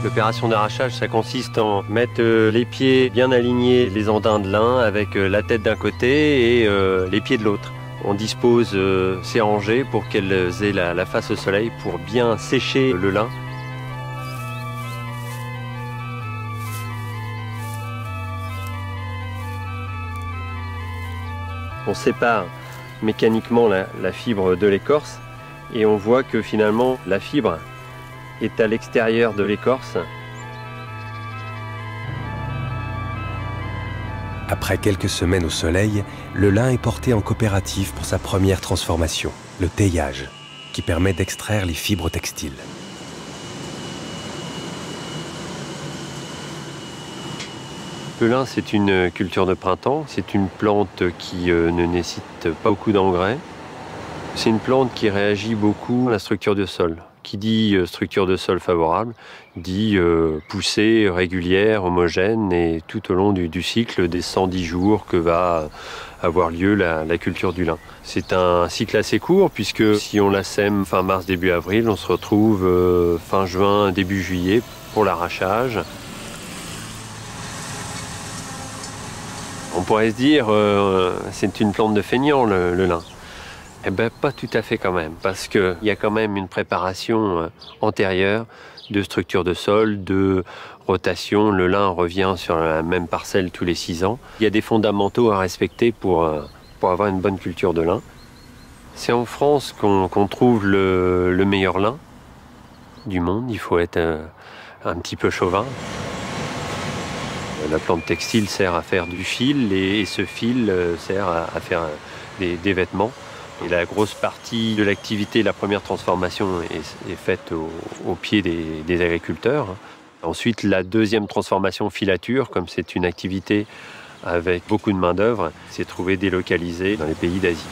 L'opération d'arrachage, ça consiste en mettre les pieds bien alignés, les andins de lin, avec la tête d'un côté et les pieds de l'autre. On dispose ces rangées pour qu'elles aient la face au soleil pour bien sécher le lin. On sépare mécaniquement la fibre de l'écorce et on voit que finalement la fibre est à l'extérieur de l'écorce. Après quelques semaines au soleil, le lin est porté en coopérative pour sa première transformation, le teillage, qui permet d'extraire les fibres textiles. Le lin, c'est une culture de printemps. C'est une plante qui ne nécessite pas beaucoup d'engrais. C'est une plante qui réagit beaucoup à la structure du sol. Qui dit structure de sol favorable, dit poussée régulière, homogène et tout au long du cycle des 110 jours que va avoir lieu la culture du lin. C'est un cycle assez court puisque si on la sème fin mars, début avril, on se retrouve fin juin, début juillet pour l'arrachage. On pourrait se dire c'est une plante de feignant le lin. Eh bien, pas tout à fait quand même, parce qu'il y a quand même une préparation antérieure de structure de sol, de rotation. Le lin revient sur la même parcelle tous les 6 ans. Il y a des fondamentaux à respecter pour avoir une bonne culture de lin. C'est en France qu'on trouve le meilleur lin du monde. Il faut être un petit peu chauvin. La plante textile sert à faire du fil et ce fil sert à faire des vêtements. Et la grosse partie de l'activité, la première transformation est faite au pied des agriculteurs. Ensuite, la deuxième transformation, filature, comme c'est une activité avec beaucoup de main-d'œuvre, s'est trouvée délocalisée dans les pays d'Asie.